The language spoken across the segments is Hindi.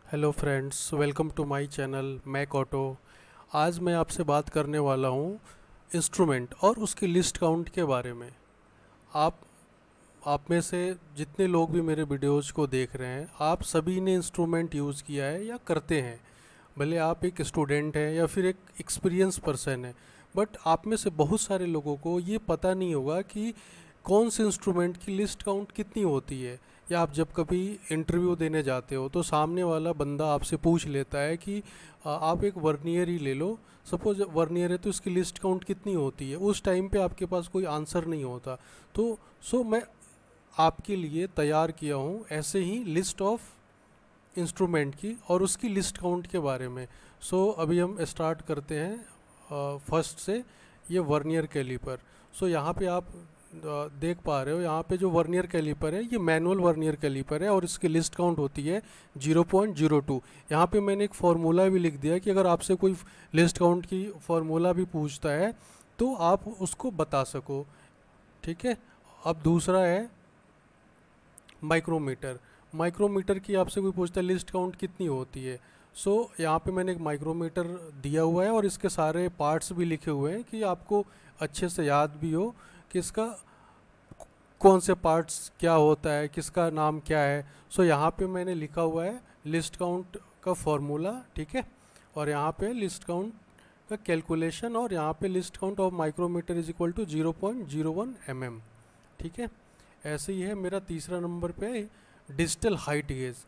Hello friends, welcome to my channel mech auto. आज मैं आपसे बात करने वाला हूँ इंस्ट्रूमेंट और उसकी लिस्ट काउंट के बारे में। आप आप में से जितने लोग भी मेरे वीडियोज़ को देख रहे हैं, आप सभी ने इंस्ट्रूमेंट यूज़ किया है या करते हैं। भले आप एक स्टूडेंट हैं या फिर एक एक्सपीरियंस पर्सन है, बट आप में से बहुत सारे लोगों को ये पता नहीं होगा कि कौन से इंस्ट्रूमेंट की लिस्ट काउंट कितनी होती है। या आप जब कभी इंटरव्यू देने जाते हो तो सामने वाला बंदा आपसे पूछ लेता है कि आप एक वर्नियर ही ले लो, सपोज वर्नियर है तो इसकी लिस्ट काउंट कितनी होती है। उस टाइम पे आपके पास कोई आंसर नहीं होता। तो मैं आपके लिए तैयार किया हूँ ऐसे ही लिस्ट ऑफ इंस्ट्रूमेंट की और उसकी लिस्ट काउंट के बारे में। अभी हम स्टार्ट करते हैं फर्स्ट से। ये वर्नियर कैलीपर। यहाँ पे आप देख पा रहे हो, यहाँ पे जो वर्नियर कैलीपर है ये मैनुअल वर्नियर कैलीपर है और इसकी लिस्ट काउंट होती है 0.02। यहाँ पे मैंने एक फार्मूला भी लिख दिया कि अगर आपसे कोई लिस्ट काउंट की फार्मूला भी पूछता है तो आप उसको बता सको। ठीक है। अब दूसरा है माइक्रोमीटर। माइक्रोमीटर की आपसे कोई पूछता है लिस्ट काउंट कितनी होती है। यहाँ पे मैंने एक माइक्रोमीटर दिया हुआ है और इसके सारे पार्ट्स भी लिखे हुए हैं कि आपको अच्छे से याद भी हो कि इसका कौन से पार्ट्स क्या होता है, किसका नाम क्या है। यहाँ पे मैंने लिखा हुआ है लिस्ट काउंट का फॉर्मूला। ठीक है। और यहाँ पे लिस्ट काउंट का कैलकुलेशन और यहाँ पे least count of micrometer is equal to 0.01 mm। ठीक है। ऐसे ही है मेरा तीसरा नंबर पे डिजिटल हाइट गेज।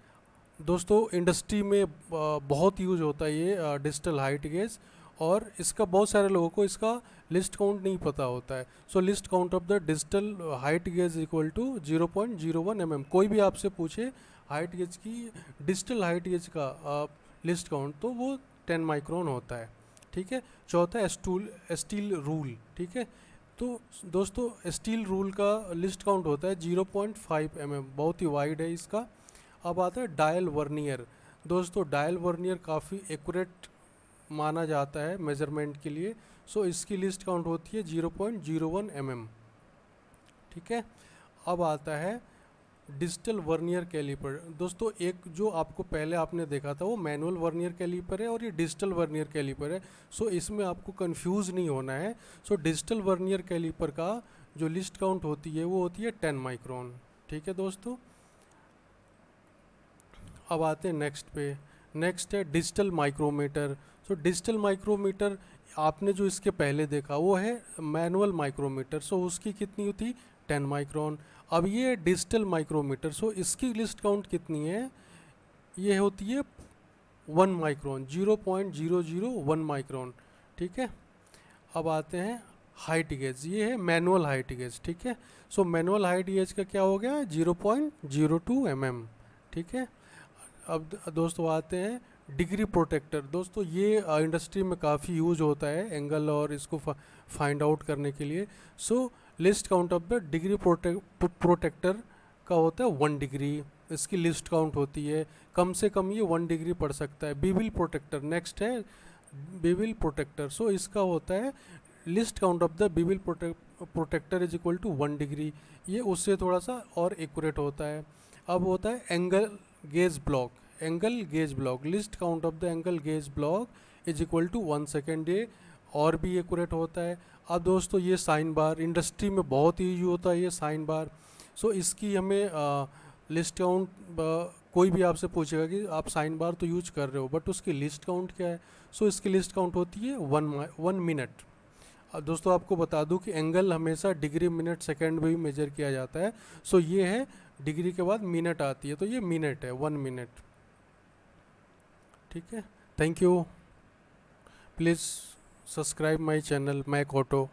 दोस्तों इंडस्ट्री में बहुत यूज होता है ये डिजिटल हाइट गेज, और इसका बहुत सारे लोगों को इसका लिस्ट काउंट नहीं पता होता है। Least count of the digital height gauge equal to 0.01 mm। कोई भी आपसे पूछे हाइट गेज की, डिजिटल हाइट गेज का लिस्ट काउंट, तो वो 10 माइक्रोन होता है। ठीक है। चौथा है स्टील रूल। ठीक है। तो दोस्तों स्टील रूल का लिस्ट काउंट होता है 0.5 mm, बहुत ही वाइड है इसका। अब आता है डायल वर्नियर। दोस्तों डायल वर्नियर काफ़ी एक्यूरेट माना जाता है मेजरमेंट के लिए। इसकी लिस्ट काउंट होती है 0.01 mm। ठीक है। अब आता है डिजिटल वर्नियर कैलीपर। दोस्तों एक जो आपको पहले आपने देखा था वो मैनुअल वर्नियर कैलीपर है और ये डिजिटल वर्नियर कैलीपर है। इसमें आपको कंफ्यूज नहीं होना है। डिजिटल वर्नियर कैलीपर का जो लिस्ट काउंट होती है वो होती है 10 माइक्रोन। ठीक है दोस्तों। अब आते हैं नेक्स्ट पे। नेक्स्ट है डिजिटल माइक्रोमीटर। डिजिटल माइक्रोमीटर आपने जो इसके पहले देखा वो है मैनुअल माइक्रोमीटर। उसकी कितनी होती 10 माइक्रोन। अब ये है डिजिटल माइक्रोमीटर। इसकी लिस्ट काउंट कितनी है, ये होती है 1 माइक्रोन, 0.001 माइक्रोन। ठीक है। अब आते हैं हाइट गेज। ये है मैनुअल हाइट गेज। ठीक है। मैनुअल हाइट गेज का क्या हो गया 0.02 mm। ठीक है। अब दोस्तों आते हैं डिग्री प्रोटेक्टर। दोस्तों ये इंडस्ट्री में काफ़ी यूज होता है एंगल और इसको फाइंड आउट करने के लिए। Least count of the degree protractor का होता है 1 डिग्री। इसकी लिस्ट काउंट होती है, कम से कम ये 1 डिग्री पड़ सकता है। बीविल प्रोटेक्टर नेक्स्ट है, बीविल प्रोटेक्टर। इसका होता है least count of the bevel protractor is equal to 1 degree. ये उससे थोड़ा सा और एक्यूरेट होता है। अब होता है angle gauge block. Angle gauge block, least count of the angle gauge block is equal to 1 second. ये और भी एक्यूरेट होता है। अब दोस्तों ये साइन बार इंडस्ट्री में बहुत यूज होता है, ये साइन बार। इसकी हमें लिस्ट काउंट कोई भी आपसे पूछेगा कि आप साइन बार तो यूज कर रहे हो बट उसकी लिस्ट काउंट क्या है। इसकी लिस्ट काउंट होती है 1 मिनट। दोस्तों आपको बता दूं कि एंगल हमेशा डिग्री मिनट सेकेंड में भी मेजर किया जाता है। ये है डिग्री के बाद मिनट आती है, तो ये मिनट है, 1 मिनट। ठीक है। Thank you. Please subscribe my channel mech auto.